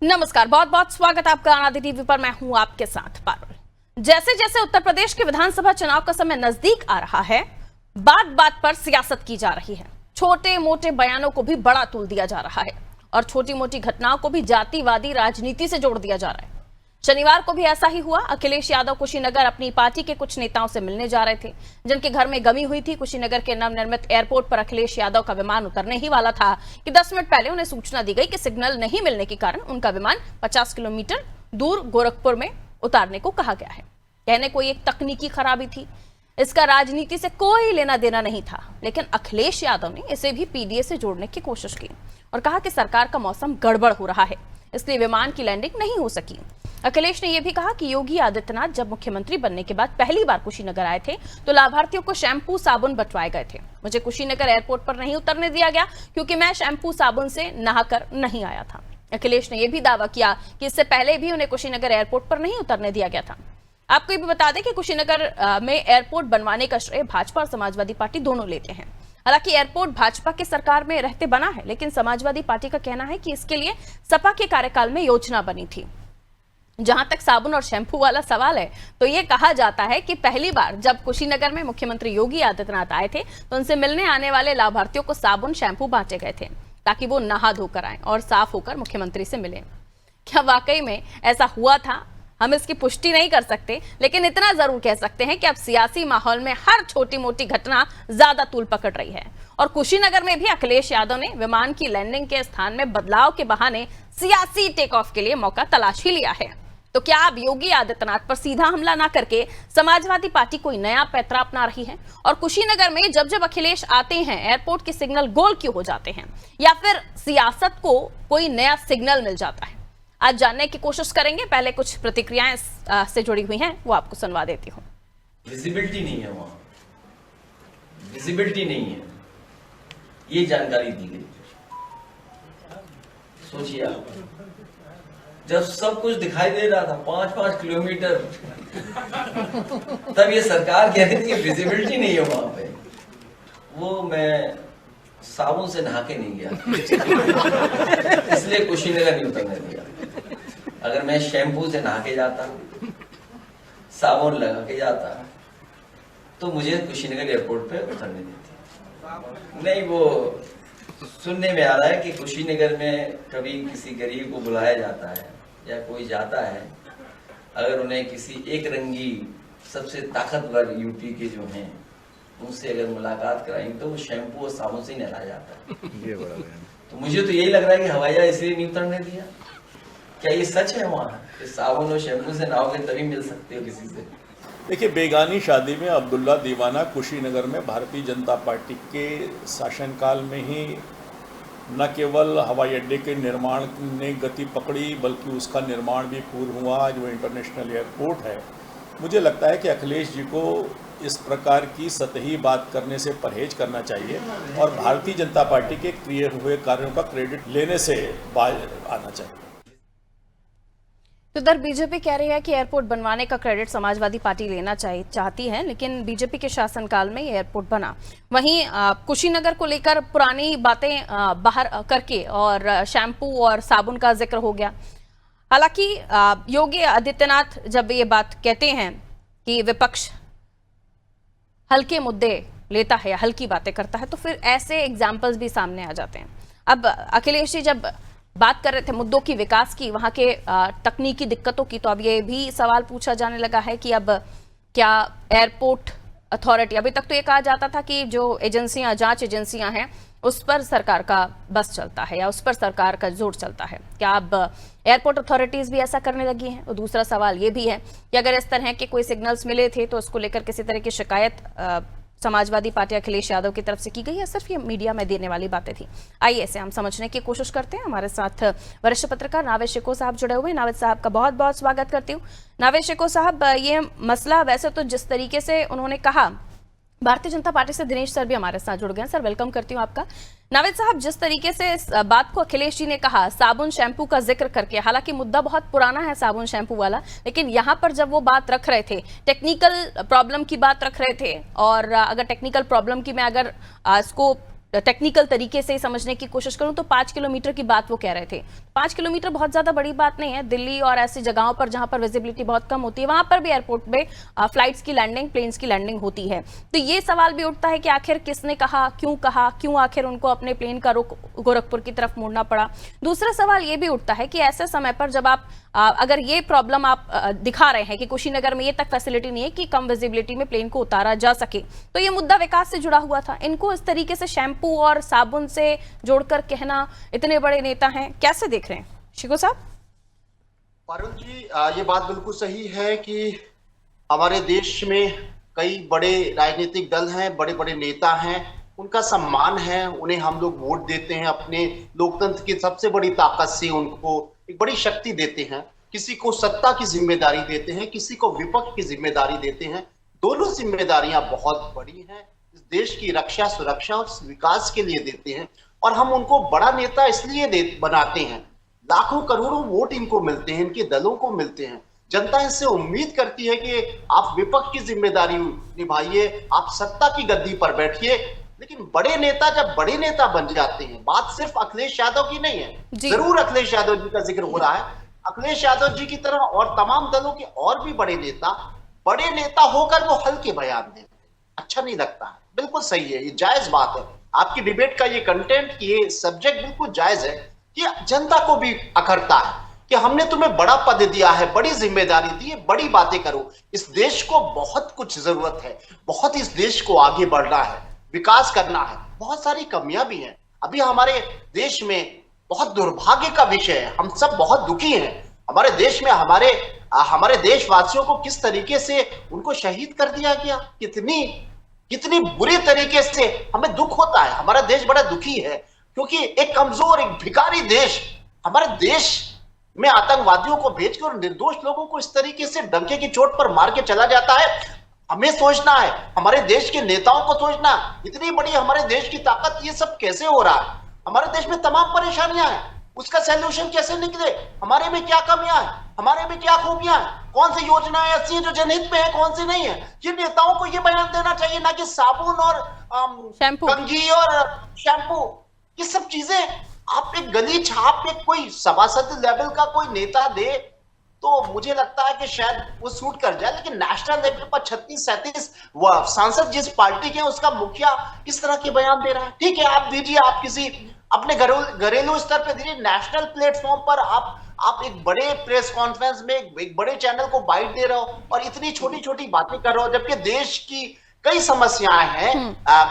नमस्कार, बहुत बहुत स्वागत आपका आनंद टीवी पर। मैं हूं आपके साथ पारुल। जैसे जैसे उत्तर प्रदेश के विधानसभा चुनाव का समय नजदीक आ रहा है, बात बात पर सियासत की जा रही है। छोटे मोटे बयानों को भी बड़ा तुल दिया जा रहा है और छोटी मोटी घटनाओं को भी जातिवादी राजनीति से जोड़ दिया जा रहा है। शनिवार को भी ऐसा ही हुआ। अखिलेश यादव कुशीनगर अपनी पार्टी के कुछ नेताओं से मिलने जा रहे थे, जिनके घर में गमी हुई थी। कुशीनगर के नवनिर्मित एयरपोर्ट पर अखिलेश यादव का विमान उतरने ही वाला था कि 10 मिनट पहले उन्हें सूचना दी गई कि सिग्नल नहीं मिलने के कारण उनका विमान 50 किलोमीटर दूर गोरखपुर में उतारने को कहा गया है। कहने कोई एक तकनीकी खराबी थी, इसका राजनीति से कोई लेना देना नहीं था, लेकिन अखिलेश यादव ने इसे भी पीडीए से जोड़ने की कोशिश की और कहा कि सरकार का मौसम गड़बड़ हो रहा है, इसलिए विमान की लैंडिंग नहीं हो सकी। अखिलेश ने यह भी कहा कि योगी आदित्यनाथ जब मुख्यमंत्री बनने के बाद पहली बार कुशीनगर आए थे तो लाभार्थियों को शैम्पू साबुन बंटवाए गए थे। मुझे कुशीनगर एयरपोर्ट पर नहीं उतरने दिया गया क्योंकि मैं शैम्पू साबुन से नहाकर नहीं आया था। अखिलेश ने यह भी दावा किया कि इससे पहले भी उन्हें कुशीनगर एयरपोर्ट पर नहीं उतरने दिया गया था। आपको ये भी बता दें कि कुशीनगर में एयरपोर्ट बनवाने का श्रेय भाजपा और समाजवादी पार्टी दोनों लेते हैं। हालांकि एयरपोर्ट भाजपा के सरकार में रहते बना है, लेकिन समाजवादी पार्टी का कहना है कि इसके लिए सपा के कार्यकाल में योजना बनी थी। जहां तक साबुन और शैम्पू वाला सवाल है, तो यह कहा जाता है कि पहली बार जब कुशीनगर में मुख्यमंत्री योगी आदित्यनाथ आए थे तो उनसे मिलने आने वाले लाभार्थियों को साबुन शैम्पू बांटे गए थे ताकि वो नहा धोकर आए और साफ होकर मुख्यमंत्री से मिलें। क्या वाकई में ऐसा हुआ था? हम इसकी पुष्टि नहीं कर सकते, लेकिन इतना जरूर कह सकते हैं कि अब सियासी माहौल में हर छोटी मोटी घटना ज्यादा तूल पकड़ रही है और कुशीनगर में भी अखिलेश यादव ने विमान की लैंडिंग के स्थान में बदलाव के बहाने सियासी टेक ऑफ के लिए मौका तलाश ही लिया है। तो क्या अब योगी आदित्यनाथ पर सीधा हमला ना करके समाजवादी पार्टी कोई नया पैतरा अपना रही है? और कुशीनगर में जब जब अखिलेश आते हैं एयरपोर्ट के सिग्नल गोल क्यों हो जाते हैं, या फिर सियासत को कोई नया सिग्नल मिल जाता है? आज जानने की कोशिश करेंगे। पहले कुछ प्रतिक्रियाएं से जुड़ी हुई हैं, वो आपको सुनवा देती हूँ। विजिबिलिटी नहीं है, वहां विजिबिलिटी नहीं है, ये जानकारी दी गई। सोचिए आप, जब सब कुछ दिखाई दे रहा था 5-5 किलोमीटर, तब ये सरकार कह रही थी कि विजिबिलिटी नहीं है वहां पे। वो मैं साबुन से नहा के नहीं गया इसलिए कुशीनगर नहीं उतरने दिया। अगर मैं शैम्पू से नहा के जाता, साबुन लगा के जाता, तो मुझे कुशीनगर एयरपोर्ट पे उतरने देती। नहीं, वो सुनने में आ रहा है कि कुशीनगर में कभी किसी गरीब को बुलाया जाता है या कोई जाता है, अगर उन्हें किसी एक रंगी सबसे ताकतवर यूपी के जो हैं उनसे अगर मुलाकात कराएंगे तो वो शैम्पू और साबुन से ही नहलाया जाता है। ये बड़ा तो मुझे तो यही लग रहा है कि हवाई जहाज इसलिए नहीं उतरने दिया। क्या ये सच है वहाँ कि साबुन और शैम्पू से नहाओगे तभी मिल सकते हो किसी से? देखिए, बेगानी शादी में अब्दुल्ला दीवाना कुशीनगर में भारतीय जनता पार्टी के शासनकाल में ही न केवल हवाई अड्डे के निर्माण ने गति पकड़ी, बल्कि उसका निर्माण भी पूर्ण हुआ। आज वो इंटरनेशनल एयरपोर्ट है। मुझे लगता है कि अखिलेश जी को इस प्रकार की सतही बात करने से परहेज करना चाहिए और भारतीय जनता पार्टी के किए हुए कार्यों का क्रेडिट लेने से बाज आना चाहिए। तो इधर बीजेपी कह रही है कि एयरपोर्ट बनवाने का क्रेडिट समाजवादी पार्टी लेना चाहती है, लेकिन बीजेपी के शासनकाल में एयरपोर्ट बना। वहीं कुशीनगर को लेकर पुरानी बातें बाहर करके और शैम्पू और साबुन का जिक्र हो गया। हालांकि योगी आदित्यनाथ जब ये बात कहते हैं कि विपक्ष हल्के मुद्दे लेता है या हल्की बातें करता है, तो फिर ऐसे एग्जाम्पल्स भी सामने आ जाते हैं। अब अखिलेश जी जब बात कर रहे थे मुद्दों की, विकास की, वहां के तकनीकी दिक्कतों की, तो अब ये भी सवाल पूछा जाने लगा है कि अब क्या एयरपोर्ट अथॉरिटी, अभी तक तो ये कहा जाता था कि जो एजेंसियां, जांच एजेंसियां हैं, उस पर सरकार का बस चलता है या उस पर सरकार का जोर चलता है। क्या अब एयरपोर्ट अथॉरिटीज भी ऐसा करने लगी हैं? और दूसरा सवाल ये भी है कि अगर इस तरह के कोई सिग्नल्स मिले थे तो उसको लेकर किसी तरह की शिकायत समाजवादी पार्टी अखिलेश यादव की तरफ से की गई है, सिर्फ ये मीडिया में देने वाली बातें थी? आइए इसे हम समझने की कोशिश करते हैं। हमारे साथ वरिष्ठ पत्रकार नावेद शिको साहब जुड़े हुए हैं। नावेद साहब का बहुत बहुत स्वागत करती हूँ। नावेद शिको साहब, ये मसला वैसे तो जिस तरीके से उन्होंने कहा, भारतीय जनता पार्टी से दिनेश सर भी हमारे साथ जुड़ गए हैं। सर, वेलकम करती हूँ आपका। नावेद साहब, जिस तरीके से इस बात को अखिलेश जी ने कहा साबुन शैम्पू का जिक्र करके, हालांकि मुद्दा बहुत पुराना है साबुन शैम्पू वाला, लेकिन यहाँ पर जब वो बात रख रहे थे, टेक्निकल प्रॉब्लम की बात रख रहे थे, और अगर टेक्निकल प्रॉब्लम की मैं अगर इसको टेक्निकल तरीके से समझने की कोशिश करूं तो 5 किलोमीटर की बात वो कह रहे थे। 5 किलोमीटर बहुत ज्यादा बड़ी बात नहीं है। दिल्ली और ऐसी जगहों पर जहां पर विजिबिलिटी बहुत कम होती है वहां पर भी एयरपोर्ट पे फ्लाइट्स की लैंडिंग, प्लेन्स की लैंडिंग होती है। तो ये सवाल भी उठता है कि आखिर किसने कहा, क्यों आखिर उनको अपने प्लेन का रुख गोरखपुर की तरफ मोड़ना पड़ा। दूसरा सवाल ये भी उठता है कि ऐसे समय पर जब आप अगर ये प्रॉब्लम आप दिखा रहे हैं कि कुशीनगर में ये तक फैसिलिटी नहीं है कि कम विजिबिलिटी में प्लेन को उतारा जा सके, तो ये मुद्दा विकास से जुड़ा हुआ था। इनको इस तरीके से शैम्पू और साबुन से जोड़कर कहना, इतने बड़े नेता हैं, कैसे देख रहे हैं शिको साहब? पारुल जी, ये बात बिल्कुल सही है कि हमारे देश में कई बड़े राजनीतिक दल हैं, बड़े बड़े नेता हैं, उनका सम्मान है, उन्हें हम लोग वोट देते हैं, अपने लोकतंत्र की सबसे बड़ी ताकत से उनको एक बड़ी शक्ति देते हैं। किसी को सत्ता की जिम्मेदारी देते हैं, किसी को विपक्ष की जिम्मेदारी देते हैं। दोनों जिम्मेदारियां बहुत बड़ी हैं, इस देश की रक्षा, सुरक्षा और विकास के लिए देते हैं। और हम उनको बड़ा नेता इसलिए बनाते हैं, लाखों करोड़ों वोट इनको मिलते हैं, इनके दलों को मिलते हैं। जनता इनसे उम्मीद करती है कि आप विपक्ष की जिम्मेदारी निभाइए, आप सत्ता की गद्दी पर बैठिए। लेकिन बड़े नेता जब बड़े नेता बन जाते हैं, बात सिर्फ अखिलेश यादव की नहीं है, जरूर अखिलेश यादव जी का जिक्र हो रहा है। अखिलेश यादव जी की तरह और तमाम दलों के और भी बड़े नेता होकर वो हल्के बयान देते हैं, अच्छा नहीं लगता है। बिल्कुल सही है, ये जायज बात है। आपकी डिबेट का ये कंटेंट, ये सब्जेक्ट बिल्कुल जायज है कि जनता को भी अखरता है कि हमने तुम्हें बड़ा पद दिया है, बड़ी जिम्मेदारी दी है, बड़ी बातें करो। इस देश को बहुत कुछ जरूरत है, बहुत इस देश को आगे बढ़ना है, विकास करना है। बहुत सारी कमियां भी हैं अभी हमारे देश में, बहुत दुर्भाग्य का विषय है। हम सब बहुत दुखी हैं। हमारे देश में हमारे देशवासियों को किस तरीके से उनको शहीद कर दिया गया, कितनी बुरी तरीके से हमें दुख होता है। हमारा देश बड़ा दुखी है क्योंकि एक कमजोर, एक भिखारी देश, हमारे देश में आतंकवादियों को भेजकर निर्दोष लोगों को इस तरीके से डंके की चोट पर मार के चला जाता है। हमें सोचना है, हमारे देश के नेताओं को सोचना, इतनी बड़ी हमारे देश की ताकत, ये सब कैसे हो रहा है? हमारे देश में तमाम परेशानियां हैं, उसका सॉल्यूशन कैसे निकले? हमारे में क्या कमियां हैं, हमारे में क्या खूबियां हैं, कौन सी योजनाएं ऐसी हैं जो जनहित में है, कौन सी नहीं है? ये नेताओं को ये बयान देना चाहिए, ना कि साबुन और कंघी और शैम्पू, ये सब चीजें आप एक गली छाप पे कोई सभासद लेवल का कोई नेता दे तो मुझे लगता है कि शायद वो सूट कर जाए। लेकिन नेशनल लेवल पर 36-37 सांसद जिस पार्टी के, उसका मुखिया इस तरह के बयान दे रहा है, ठीक है, आप दीजिए, आप किसी अपने घरेलू स्तर पे दीजिए। नेशनल प्लेटफॉर्म पर आप एक बड़े प्रेस कॉन्फ्रेंस में एक बड़े चैनल को बाइट दे रहे हो और इतनी छोटी छोटी बातें कर रहे हो, जबकि देश की कई समस्याएं हैं,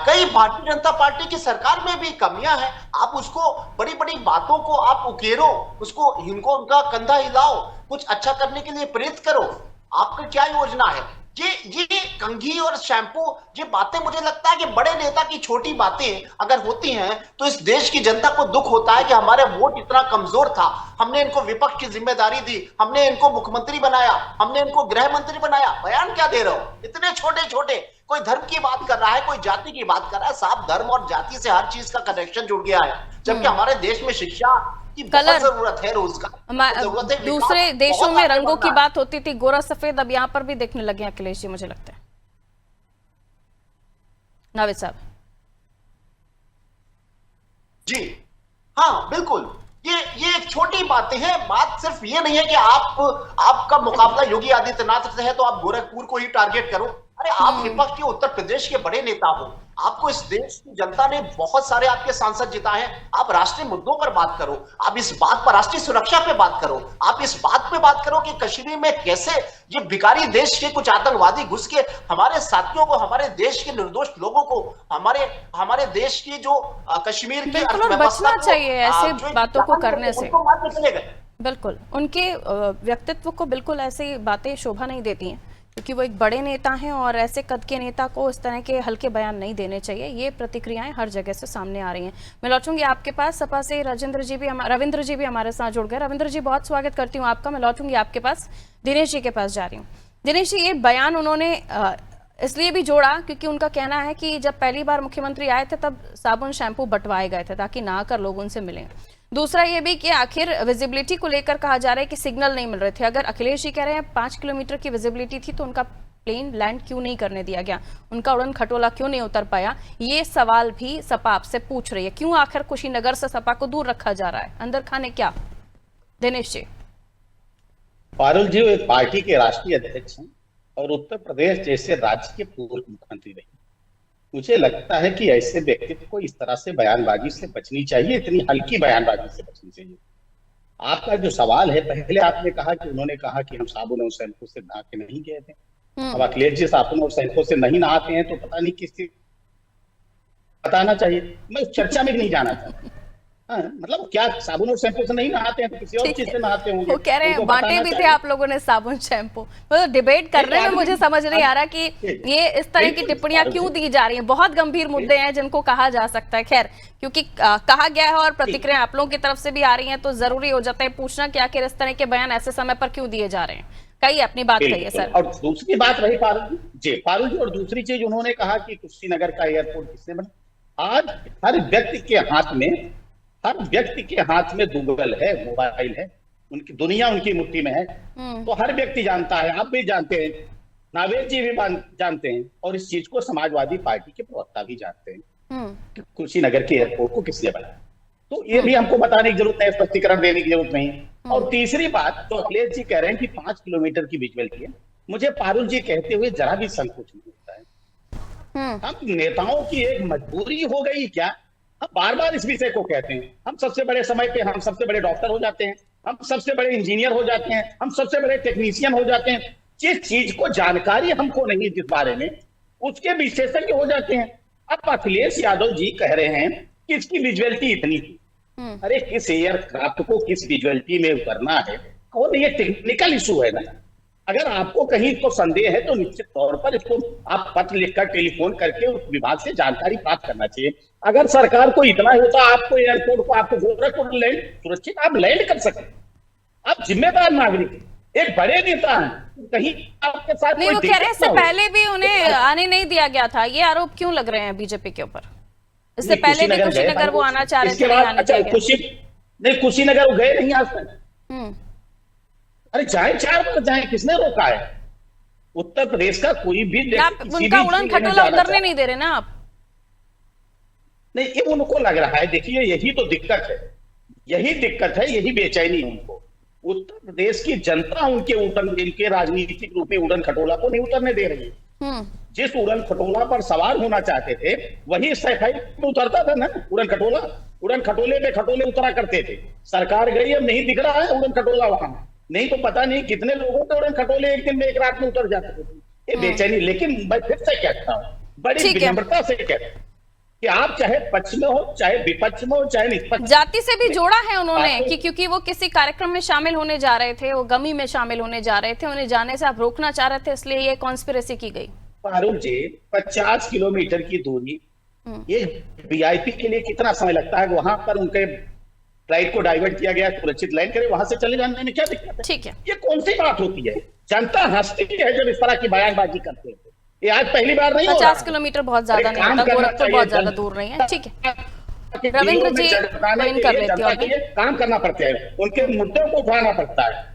कई भारतीय जनता पार्टी की सरकार में भी कमियां हैं। आप उसको बड़ी बड़ी बातों को आप उकेरो, उसको इनको उनका कंधा हिलाओ, कुछ अच्छा करने के लिए प्रेरित करो। आपका क्या योजना है? ये कंघी और शैम्पू, ये बातें मुझे लगता है कि बड़े नेता की छोटी बातें अगर होती हैं तो इस देश की जनता को दुख होता है कि हमारे वोट इतना कमजोर था, हमने इनको विपक्ष की जिम्मेदारी दी, हमने इनको मुख्यमंत्री बनाया, हमने इनको गृह मंत्री बनाया। बयान क्या दे रहे हो इतने छोटे छोटे? कोई धर्म की बात कर रहा है, कोई जाति की बात कर रहा है। साफ धर्म और जाति से हर चीज का कनेक्शन जुड़ गया है, जबकि हमारे देश में शिक्षा की बहुत जरूरत है, रोजगार, दूसरे देशों में रंगों की बात होती थी, गोरा सफेद, अब यहाँ पर भी देखने लगे अखिलेश जी, मुझे लगता है। नाविद साहब जी हाँ, बिल्कुल, ये एक छोटी बातें हैं। बात सिर्फ ये नहीं है कि आपका मुकाबला योगी आदित्यनाथ से है तो आप गोरखपुर को ही टारगेट करो। अरे आप विपक्ष के उत्तर प्रदेश के बड़े नेता हो, आपको इस देश की जनता ने बहुत सारे आपके सांसद जिताए हैं। आप राष्ट्रीय मुद्दों पर बात करो, आप इस बात पर, राष्ट्रीय सुरक्षा पे बात करो, आप इस बात पे बात करो कि कश्मीर में कैसे ये भिखारी देश के कुछ आतंकवादी घुस के हमारे साथियों को, हमारे देश के निर्दोष लोगों को, हमारे देश की जो कश्मीर की बचना चाहिए ऐसे बातों को करने से। बिल्कुल, उनके व्यक्तित्व को बिल्कुल ऐसी बातें शोभा नहीं देती हैं, क्योंकि वो एक बड़े नेता हैं और ऐसे कद के नेता को इस तरह के हल्के बयान नहीं देने चाहिए। ये प्रतिक्रियाएं हर जगह से सामने आ रही हैं। मैं लौटूंगी आपके पास, सपा से रविंद्र जी भी हमारे साथ जुड़ गए। रविंद्र जी, बहुत स्वागत करती हूँ आपका। मैं लौटूंगी आपके पास, दिनेश जी के पास जा रही हूँ। दिनेश जी, ये बयान उन्होंने इसलिए भी जोड़ा क्योंकि उनका कहना है कि जब पहली बार मुख्यमंत्री आए थे तब साबुन शैम्पू बंटवाए गए थे ताकि ना आकर लोग उनसे मिलें। दूसरा ये भी कि आखिर विजिबिलिटी को लेकर कहा जा रहा है कि सिग्नल नहीं मिल रहे थे। अगर अखिलेश जी कह रहे हैं 5 किलोमीटर की विजिबिलिटी थी तो उनका प्लेन लैंड क्यों नहीं करने दिया गया, उनका उड़न खटोला क्यों नहीं उतर पाया, ये सवाल भी सपा आपसे पूछ रही है। क्यों आखिर कुशीनगर से सपा को दूर रखा जा रहा है, अंदर खाने क्या? दिनेश जी। पारुल जी एक पार्टी के राष्ट्रीय अध्यक्ष हैं और उत्तर प्रदेश जैसे राज्य के पूर्व मुख्यमंत्री रहे। मुझे लगता है कि ऐसे व्यक्तित्व को इस तरह से बयानबाजी से बचनी चाहिए, इतनी हल्की बयानबाजी से बचनी चाहिए। आपका जो सवाल है, पहले आपने कहा कि उन्होंने कहा कि हम साबुन और शैम्पू से नहा के नहीं गए थे। अब अखिलेश जी साबुन और शैम्पू से नहीं नहाते हैं तो पता नहीं किस चीज बताना चाहिए। मैं उस चर्चा में नहीं जाना चाहता। मतलब क्या साबुन और शैम्पू से नहीं नहाते हैं तो किसी और चीज से नहाते होंगे। वो कह रहे हैं बांटे भी थे आप लोगों ने साबुन शैम्पू। मतलब डिबेट करने में मुझे समझ नहीं आ रहा कि ये इस तरह की टिप्पणियां क्यों दी जा रही हैं। बहुत गंभीर मुद्दे हैं जिनको कहा जा सकता है, खैर क्योंकि कहा गया है और प्रतिक्रिया आप लोगों की तरफ से भी आ रही है तो जरूरी हो जाता है पूछना कि आखिर इस तरह के बयान ऐसे समय पर क्यों दिए जा रहे हैं। कहिए अपनी बात कहिए सर। और दूसरी बात रही पारुल जी, और दूसरी चीज उन्होंने कहा कि कुशीनगर का एयरपोर्ट किसने बना। आज हर व्यक्ति के हाथ में गूगल है, मोबाइल है, उनकी दुनिया उनकी मुट्ठी में है। तो हर व्यक्ति जानता है, आप भी जानते हैं, नावेद जी भी जानते हैं और इस चीज को समाजवादी पार्टी के प्रवक्ता भी जानते हैं कि कुशीनगर के एयरपोर्ट को किसने बनाया। तो ये भी हमको बताने की जरूरत है, स्पष्टीकरण देने की जरूरत नहीं। और तीसरी बात, तो अखिलेश जी कह रहे हैं कि 5 किलोमीटर की विजुअलिटी है। मुझे पारुल जी कहते हुए जरा भी संकोच नहीं होता है। हम नेताओं की एक मजबूरी हो गई क्या? हम बार बार इस विषय को कहते हैं। हम सबसे बड़े समय पे हम सबसे बड़े डॉक्टर हो जाते हैं, हम सबसे बड़े इंजीनियर हो जाते हैं, हम सबसे बड़े टेक्नीशियन हो जाते हैं। जिस चीज को जानकारी हमको नहीं जिस बारे में, उसके विशेषज्ञ हो जाते हैं। अब अखिलेश यादव जी कह रहे हैं कि इसकी विजुअलिटी इतनी थी। अरे किस एयरक्राफ्ट को किस विजुअलिटी में उतरना है, और ये टेक्निकल इशू है ना। अगर आपको कहीं तो संदेह है तो निश्चित तौर पर इसको आप पत्र लिखकर, टेलीफोन करके उस विभाग से जानकारी प्राप्त करना चाहिए। अगर सरकार को इतना ही होता, आपको एयरपोर्ट को, आपको गोरखपुर लैंड सुरक्षित आप लैंड कर सकते। आप जिम्मेदार नागरिक हैं, एक बड़े नेता हैं, कहीं आपके साथ नहीं, वो कह रहे हैं इससे पहले भी उन्हें आने नहीं दिया गया था। ये आरोप क्यों लग रहे हैं बीजेपी के ऊपर? इससे पहले भी कुशीनगर वो आना चाह रहे थे, नहीं आने दिया गया। कुशीनगर वो गए नहीं आज तक। अरे जाए, 4 बार जाए, किसने रोका है? उत्तर प्रदेश का कोई भी उनका उड़न खटोला उतरने नहीं दे रहे ना आप? नहीं, ये उनको लग रहा है। देखिए यही तो दिक्कत है, यही बेचैनी है उनको। उत्तर प्रदेश की जनता इनके राजनीतिक रूप में उड़न खटोला को नहीं उतरने दे रही है। जिस उड़न खटोला पर सवार होना चाहते थे वही सफाई में उतरता था ना उड़न खटोला। उड़न खटोले पे खटोले उतरा करते थे। सरकार गई, अब नहीं दिख रहा है उड़न खटोला वहां। नहीं तो पता नहीं कितने लोगों के उड़न खटोले एक दिन में, एक रात में उतर जाते थे। ये बेचैनी। लेकिन मैं फिर से कहता हूँ, बड़ी विनम्रता से कहता हूँ कि आप चाहे पक्ष में हो, चाहे विपक्ष में हो, चाहे निष्पक्ष। जाति से भी जोड़ा है उन्होंने कि क्योंकि वो किसी कार्यक्रम में शामिल होने जा रहे थे, वो गमी में शामिल होने जा रहे थे, उन्हें जाने से आप रोकना चाह रहे थे, इसलिए ये कॉन्स्पिरेसी की गई। पारुल जी, 50 किलोमीटर की दूरी, ये वीआईपी के लिए कितना समय लगता है? वहां पर उनके फ्लाइट को डाइवर्ट किया गया, सुरक्षित लैंड करे, वहां से चले जाने में क्या दिक्कत है? ठीक है, ये कौन सी बात होती है? जनता हंसती है जब इस तरह की बयानबाजी करते हैं। ये आज पहली बार नहीं। 50 किलोमीटर बहुत ज्यादा नहीं होता, गोरखपुर बहुत ज्यादा दूर नहीं है। ठीक है, रविंद्र जी कर लेती हूँ। काम करना पड़ता है, उनके मुद्दों को उठाना पड़ता है।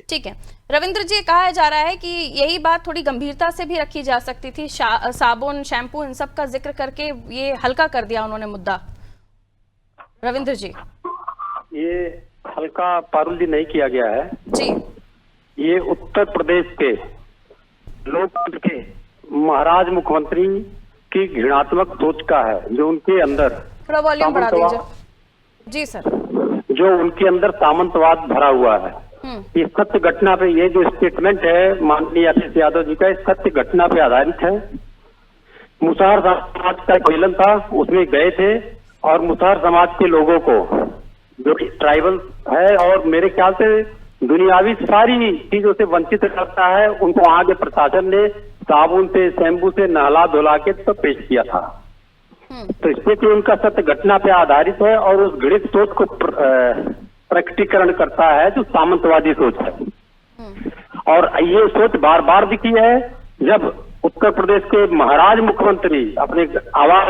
ठीक है रविंद्र जी, कहा जा रहा है कि यही बात थोड़ी गंभीरता से भी रखी जा सकती थी। साबुन, शैम्पू, इन सब का जिक्र करके ये हल्का कर दिया उन्होंने मुद्दा। रविंद्र जी, ये हल्का पारुल जी नहीं किया गया है जी। ये उत्तर प्रदेश के लोकतंत्र के महाराज मुख्यमंत्री की घृणात्मक सोच का है, जो उनके अंदर थोड़ा वॉल्यूम बढ़ा दीजिए। जी सर। जो उनके अंदर सामंतवाद भरा हुआ है। इस सत्य घटना पे ये जो स्टेटमेंट है माननीय अखिलेश यादव जी का, इस सत्य घटना पे आधारित है। मुसहर समाज का सम्मेलन था, उसमें गए थे और मुसहर समाज के लोगों को, जो ट्राइबल है और मेरे ख्याल से दुनियावी सारी चीजों से वंचित करता है, उनको आगे प्रशासन ने साबुन से, शैम्पू से नहला धुला के तो पेश किया था। तो इसलिए उनका सत्य घटना पे आधारित है और उस घृणित सोच को प्रकटीकरण करता है जो सामंतवादी सोच है। और ये सोच बार बार दिखी है जब उत्तर प्रदेश के महाराज मुख्यमंत्री अपने आवाज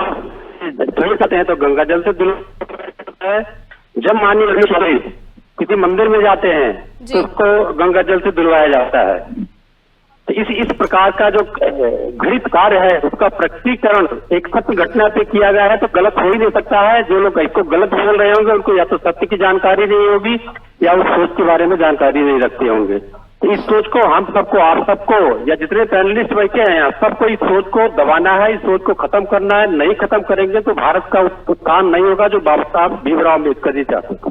करते हैं तो गंगा जल से धुलवाया है। जब माननीय किसी मंदिर में जाते हैं तो उसको गंगा जल से धुलवाया जाता है। तो इस प्रकार का जो घृणित कार्य है उसका प्रकटीकरण एक सत्य घटना पे किया गया है तो गलत हो ही नहीं सकता है। जो लोग इसको गलत बोल रहे होंगे उनको या तो सत्य की जानकारी नहीं होगी या उस सोच के बारे में जानकारी नहीं रखते होंगे। तो इस सोच को हम सबको, आप सबको, या जितने पैनलिस्ट बैठे हैं यहाँ सबको इस सोच को दबाना है, इस सोच को खत्म करना है। नहीं खत्म करेंगे तो भारत का उत्थान नहीं होगा जो बाबा साहब भीमराव अम्बेडकर जी चाहते थे।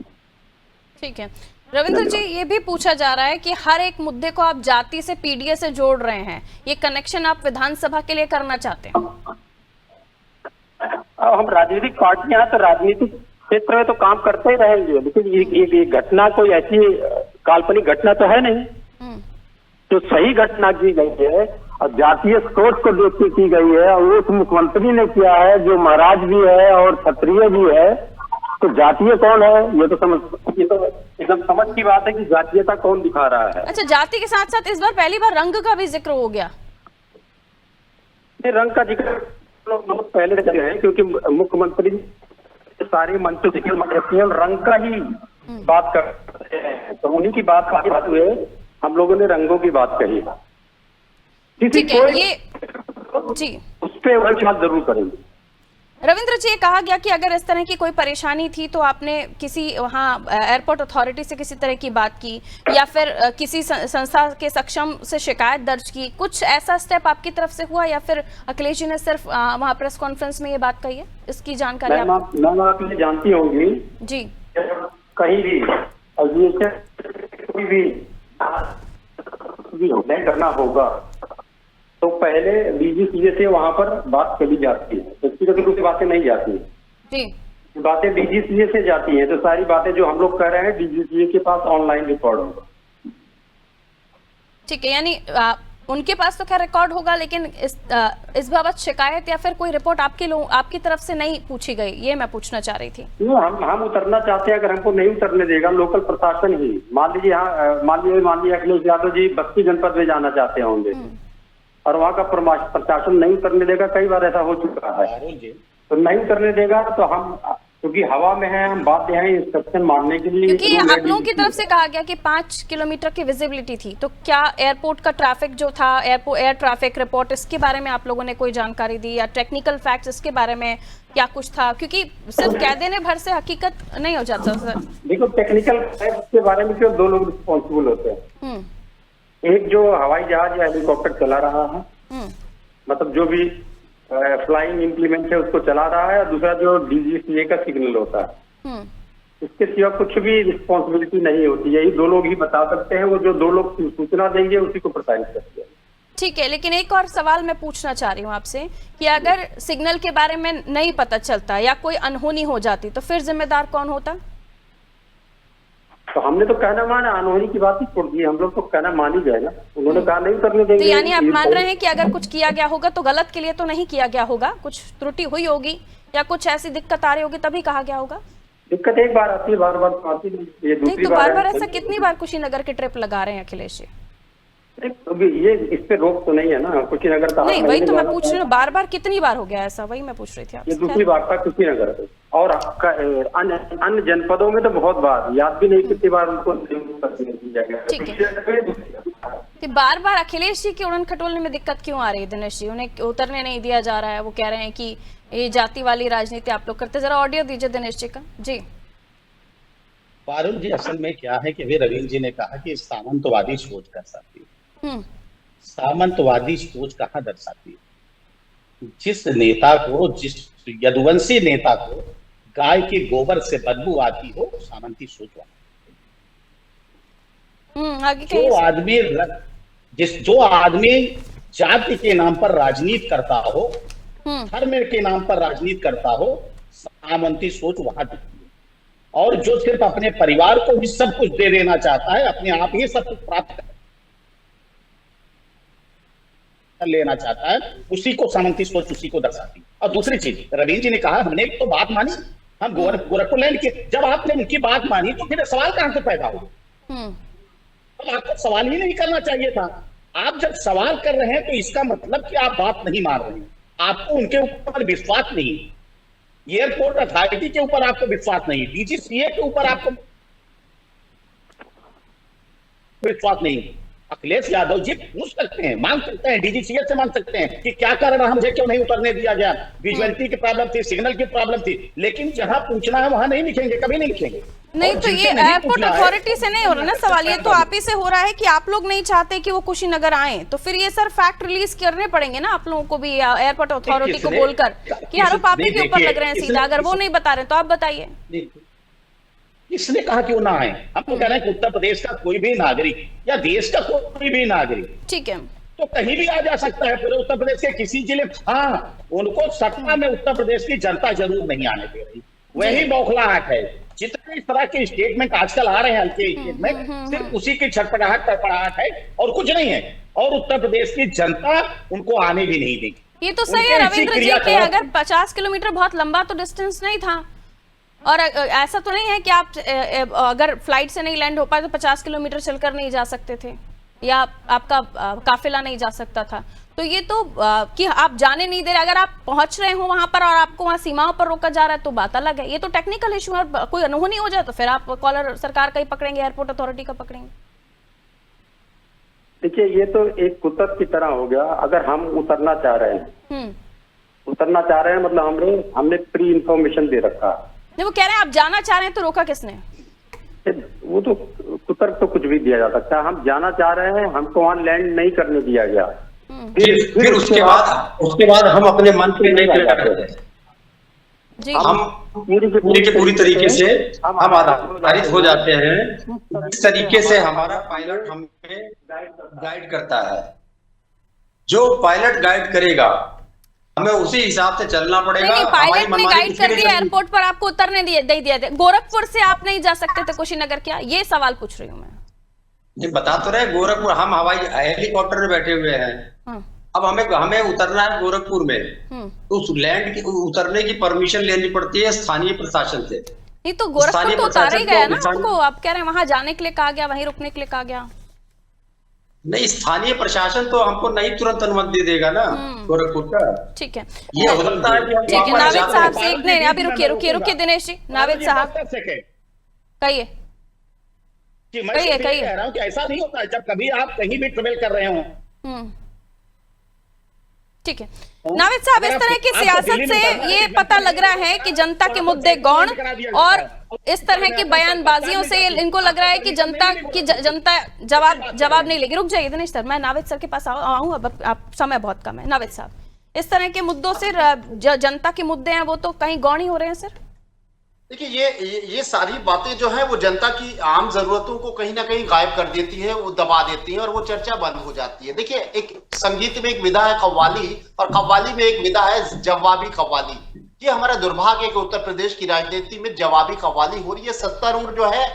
ठीक है रविंद्र जी, ये भी पूछा जा रहा है कि हर एक मुद्दे को आप जाति से, पीडीए से जोड़ रहे हैं, ये कनेक्शन आप विधानसभा के लिए करना चाहते हैं? हम राजनीतिक पार्टियां हैं तो राजनीतिक क्षेत्र में तो काम करते ही रहेंगे, लेकिन ये घटना कोई ऐसी काल्पनिक घटना तो है नहीं। जो सही घटना की गई है और जातीय सोच को देख के की गई है और उस मुख्यमंत्री ने किया है जो महाराज भी है और क्षत्रिय भी है, तो जातीय कौन है ये तो एकदम समझ की बात है कि जातीयता कौन दिखा रहा है। अच्छा, जाति के साथ साथ इस बार पहली बार रंग का भी जिक्र हो गया। रंग का जिक्र बहुत पहले से है क्योंकि मुख्यमंत्री सारे मंच से केवल रंग का ही बात करते हैं, तो उन्हीं की बात हुए हम लोगों ने रंगों की बात कही। ठीक है, ये जी उस पर बात जरूर करेंगे। रविंद्र जी, ये कहा गया कि अगर इस तरह की कोई परेशानी थी तो आपने किसी वहाँ एयरपोर्ट अथॉरिटी से किसी तरह की बात की या फिर किसी संस्था के सक्षम से शिकायत दर्ज की, कुछ ऐसा स्टेप आपकी तरफ से हुआ या फिर अखिलेश जी ने सिर्फ वहाँ प्रेस कॉन्फ्रेंस में ये बात कही है? इसकी जानकारी आप ये जानती होंगी जी। कहीं भी कोई भी करना होगा तो पहले डीजीसीए से वहां पर बात चली जाती है, व्यक्तिगत रूप से बातें नहीं जाती है जी, बातें डीजीसीए से जाती हैं। तो सारी बातें जो हम लोग कर रहे हैं डीजीसीए के पास ऑनलाइन रिकॉर्ड होगा। ठीक है, यानी उनके पास तो खैर रिकॉर्ड होगा, लेकिन इस बाबत शिकायत या फिर कोई रिपोर्ट आपकी तरफ से नहीं पूछी गई, ये मैं पूछना चाह रही थी। हम उतरना चाहते हैं, अगर हमको नहीं उतरने देगा लोकल प्रशासन ही, मान लीजिए अखिलेश यादव जी बस्ती जनपद में जाना चाहते होंगे और वहाँ का प्रशासन नहीं उतरने देगा, कई बार ऐसा हो चुका है, तो नहीं उतरने देगा तो हम क्योंकि हवा में है हम बाध्य हैं इंस्ट्रक्शन मानने के लिए। क्योंकि आप लोगों की तरफ से कहा गया कि 5 किलोमीटर की विजिबिलिटी थी, तो क्या एयरपोर्ट का ट्रैफिक जो था, एयर ट्रैफिक रिपोर्ट, इसके बारे में आप लोगों ने कोई जानकारी दी या टेक्निकल फैक्ट्स इसके बारे में क्या कुछ था? क्योंकि सिर्फ कह देने भर से हकीकत नहीं हो जाता सर। देखो, टेक्निकल फैक्ट्स के बारे में केवल 2 लोग रिस्पॉन्सिबल होते हैं, एक जो हवाई जहाज या हेलीकॉप्टर चला रहा है, मतलब जो भी फ्लाइंग इम्प्लीमेंट है उसको चला रहा है, और दूसरा जो डीजीसीए का सिग्नल होता है। इसके सिवा कुछ भी रिस्पॉन्सिबिलिटी नहीं होती है, ये 2 लोग ही बता सकते हैं, वो जो 2 लोग सूचना देंगे उसी को प्रसारित करते हैं। ठीक है, लेकिन एक और सवाल मैं पूछना चाह रही हूँ आपसे कि अगर सिग्नल के बारे में नहीं पता चलता या कोई अनहोनी हो जाती तो फिर जिम्मेदार कौन होता? तो हमने तो कहना माना, अनहोनी की बात ही छोड़ दी, हम लोग तो कहना मान ही गए ना, उन्होंने कहा नहीं करने देंगे। तो यानी आप मान रहे हैं कि अगर कुछ किया गया होगा तो गलत के लिए तो नहीं किया गया होगा, कुछ त्रुटि हुई होगी या कुछ ऐसी दिक्कत आ रही होगी तभी कहा गया होगा? दिक्कत एक बार आती है, बार बार तो आती नहीं, ये दूसरी तो बार ऐसा कितनी बार कुशीनगर के ट्रिप लगा रहे हैं अखिलेश जी? ये इस पे रोक तो नहीं है ना, कुशीनगर का नहीं, वही तो मैं पूछ रही हूँ, बार कितनी बार हो गया ऐसा, वही मैं पूछ रही थी आपसे। ये दूसरी बार था कुशीनगर पे, और अन्य जनपदों में तो बहुत बार, याद भी नहीं कितनी बार उनको दिया गया। ठीक है, तो बार अखिलेश जी के उड़न खटोलने में दिक्कत क्यों आ रही है दिनेश जी? उन्हें उतरने नहीं दिया जा रहा है, वो कह रहे हैं कि ये जाति वाली राजनीति आप लोग करते। जरा ऑडियो दीजिए दिनेश जी का। जी पारुल जी, असल में क्या है कि वे रविंद्र जी ने कहा कि सामंतवादी सोच का साथी, सामंतवादी सोच कहाँ दर्शाती है? जिस नेता को, जिस यदुवंशी नेता को गाय के गोबर से बदबू आती हो, सामंती सोच आगे जो आदमी जाति के नाम पर राजनीति करता हो, धर्म के नाम पर राजनीति करता हो, सामंती सोच वहां दिखती है। और जो सिर्फ अपने परिवार को भी सब कुछ दे देना चाहता है, अपने आप ही सब कुछ प्राप्त कर लेना चाहता है, उसी को सामंती सोच, उसी को दर्शाती है। और दूसरी चीज, रविंद्र जी ने कहा हमने तो बात मानी, हम गोरखपुर लैंड के, जब आपने उनकी बात मानी तो फिर सवाल कहां से पैदा हुआ? तो आपको सवाल ही नहीं करना चाहिए था। आप जब सवाल कर रहे हैं तो इसका मतलब कि आप बात नहीं मान रहे हैं, आपको उनके ऊपर विश्वास नहीं, एयरपोर्ट अथॉरिटी के ऊपर आपको विश्वास नहीं, डीजीसीए के ऊपर आपको विश्वास नहीं, अखिलेश यादव जी पूछ सकते हैं, मांग सकते हैं, डीजीसीएल से मांग सकते हैं कि क्या कारण रहा, मुझे क्यों नहीं उतरने दिया गया, विजुअलिटी की प्रॉब्लम थी, सिग्नल की प्रॉब्लम थी। लेकिन जहां पूछना है वहां नहीं लिखेंगे, कभी नहीं लिखेंगे। नहीं तो ये एयरपोर्ट अथॉरिटी से नहीं हो रहा ना सवाल, ये तो आप ही से हो रहा है कि आप लोग नहीं चाहते कि वो कुशीनगर आए, तो फिर ये सर फैक्ट रिलीज करने पड़ेंगे ना आप लोगों को भी, एयरपोर्ट अथॉरिटी को बोलकर कि आरोप आप ही के ऊपर लग रहे हैं सीधा। अगर वो नहीं बता रहे तो आप बताइए। किसने कहा कि वो ना आए? हम तो कह रहे हैं कि उत्तर प्रदेश का कोई भी नागरिक या देश का कोई भी नागरिक, ठीक है, तो कहीं भी आ जा सकता है, पूरे उत्तर प्रदेश के किसी जिले। हाँ, उनको सत्ता में उत्तर प्रदेश की जनता जरूर नहीं आने दे रही, वही बौखलाहट है। जितने इस तरह के स्टेटमेंट आजकल आ रहे हैं हल्के स्टेटमेंट, सिर्फ उसी की छटपटाहट तड़पड़ाहट है और कुछ नहीं है। और उत्तर प्रदेश की जनता उनको आने भी नहीं देगी। ये तो सही है रविंद्र जी के, अगर 50 किलोमीटर बहुत लंबा तो डिस्टेंस नहीं था, और ऐसा तो नहीं है कि आप अगर फ्लाइट से नहीं लैंड हो पाए तो 50 किलोमीटर चलकर नहीं जा सकते थे, या आपका काफिला नहीं जा सकता था। तो ये तो कि आप जाने नहीं दे रहे, अगर आप पहुंच रहे हो वहां पर और आपको वहां सीमाओं पर रोका जा रहा है तो बात अलग है। ये तो टेक्निकल इशू है, कोई अनहोनी हो जाए तो फिर आप कॉलर सरकार का ही पकड़ेंगे, एयरपोर्ट अथॉरिटी का पकड़ेंगे। देखिए, ये तो एक कुदरत की तरह हो गया। अगर हम उतरना चाह रहे हैं, मतलब हमने प्री इंफॉर्मेशन दे रखा है। नहीं, वो कह रहे हैं आप जाना चाह रहे हैं तो रोका किसने? वो तो कुतर तो कुछ भी दिया जा सकता है। हम जाना चाह रहे हैं, हमको वहां लैंड नहीं करने दिया गया। फिर उसके बाद हम अपने मन से नहीं कर रहे थे, हम पूरी तरीके से हम आधारित हो जाते हैं। इस तरीके से हमारा पायलट हमें गाइड करता है। जो पायलट गाइड करेगा हमें उसी हिसाब से चलना पड़ेगा। नहीं, पायलट ने गाइड कर दिया, एयरपोर्ट पर आपको उतरने दे दिया। गोरखपुर से आप नहीं जा सकते थे कुशीनगर, क्या? ये सवाल पूछ रही हूँ मैं। जी बता तो रहे, गोरखपुर हम हवाई हेलीकॉप्टर में बैठे हुए हैं। अब हमें उतरना है गोरखपुर में, तो उस लैंड की उतरने की परमिशन लेनी पड़ती है स्थानीय प्रशासन से। नहीं तो गोरखपुर तो उतारा ही गया ना आपको, आप कह रहे हैं वहां जाने के लिए कहा गया, वहीं रुकने के लिए कहा गया। नहीं, स्थानीय प्रशासन तो हमको नहीं तुरंत अनुमति दे देगा ना गोरखपुर का। ठीक है, ये हो सकता है कि ठीक है नाविद साहब से एक नहीं, अभी रुकिए दिनेश जी, नाविद साहब कहिए। मैं कह रहा हूँ कि ऐसा नहीं होता है जब कभी आप कहीं भी ट्रेवल कर रहे हो। ठीक है नाविद साहब, इस तरह की सियासत से ये पता लग रहा है कि जनता के मुद्दे गौण, और इस तरह की बयानबाजियों से इनको लग रहा है कि जनता जवाब नहीं लेगी। रुक जाइए दिनेश सर, मैं नाविद सर के पास आऊँ, अब आप समय बहुत कम है। नाविद साहब, इस तरह के मुद्दों से जनता के मुद्दे हैं वो तो कहीं गौण ही हो रहे हैं सर। देखिए, ये सारी बातें जो है वो जनता की आम जरूरतों को कहीं ना कहीं गायब कर देती है, वो दबा देती है और वो चर्चा बंद हो जाती है। देखिए, एक संगीत में एक विधा है कव्वाली, और कव्वाली में एक विधा है जवाबी कव्वाली। ये हमारा दुर्भाग्य है कि उत्तर प्रदेश की राजनीति में जवाबी कव्वाली हो रही है। सत्तारूढ़ जो है,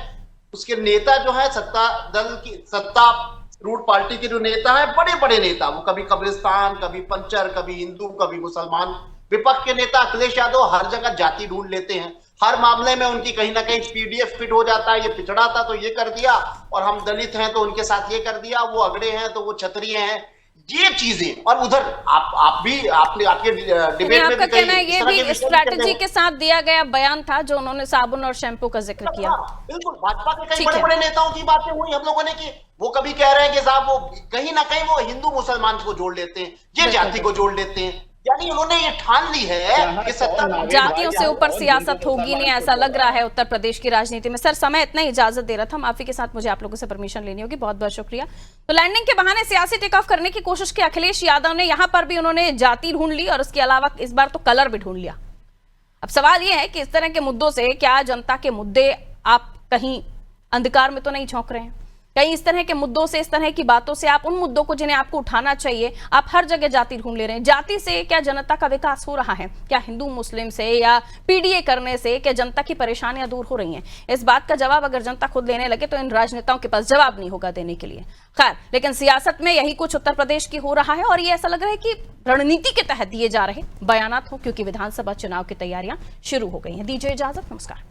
उसके नेता जो है, सत्तारूढ़ पार्टी के जो नेता है, बड़े बड़े नेता, वो कभी कब्रिस्तान, कभी पंचर, कभी हिंदू, कभी मुसलमान। विपक्ष के नेता अखिलेश यादव हर जगह जाति ढूंढ लेते हैं, हर मामले में उनकी कहीं ना कहीं पीडीएफ फिट हो जाता है। ये पिछड़ा था तो ये कर दिया, और हम दलित हैं तो उनके साथ ये कर दिया, वो अगड़े हैं तो वो क्षत्रिय हैं, ये चीजें। और उधर आपके डिबेट में कहना है ये भी स्ट्रैटेजी के साथ दिया गया बयान था जो उन्होंने साबुन और शैम्पू का जिक्र किया। बिल्कुल, भाजपा के कई बड़े बड़े नेताओं की बातें हुई हम लोगों ने की, वो कभी कह रहे हैं कि साहब वो कहीं ना कहीं वो हिंदू मुसलमान को जोड़ लेते हैं, ये जाति को जोड़ लेते हैं। यानी उन्होंने ये ठान ली है कि सत्ता जातियों से ऊपर सियासत होगी नहीं, ऐसा लग रहा है उत्तर प्रदेश की राजनीति में। सर, समय इतना ही इजाजत दे रहा था, माफी के साथ मुझे आप लोगों से परमिशन लेनी होगी, बहुत बहुत शुक्रिया। तो लैंडिंग के बहाने सियासी टेक ऑफ करने की कोशिश की अखिलेश यादव ने, यहां पर भी उन्होंने जाति ढूंढ ली और उसके अलावा इस बार तो कलर भी ढूंढ लिया। अब सवाल यह है कि इस तरह के मुद्दों से क्या जनता के मुद्दे आप कहीं अंधकार में तो नहीं झोंक रहे हैं? कहीं इस तरह के मुद्दों से, इस तरह की बातों से आप उन मुद्दों को जिन्हें आपको उठाना चाहिए, आप हर जगह जाति ढूंढ ले रहे हैं। जाति से क्या जनता का विकास हो रहा है? क्या हिंदू मुस्लिम से या पीडीए करने से क्या जनता की परेशानियां दूर हो रही हैं? इस बात का जवाब अगर जनता खुद लेने लगे तो इन राजनेताओं के पास जवाब नहीं होगा देने के लिए। खैर, लेकिन सियासत में यही कुछ उत्तर प्रदेश की हो रहा है, और ये ऐसा लग रहा है कि रणनीति के तहत दिए जा रहे बयानात हो, क्योंकि विधानसभा चुनाव की तैयारियां शुरू हो गई हैं। दीजिए इजाजत, नमस्कार।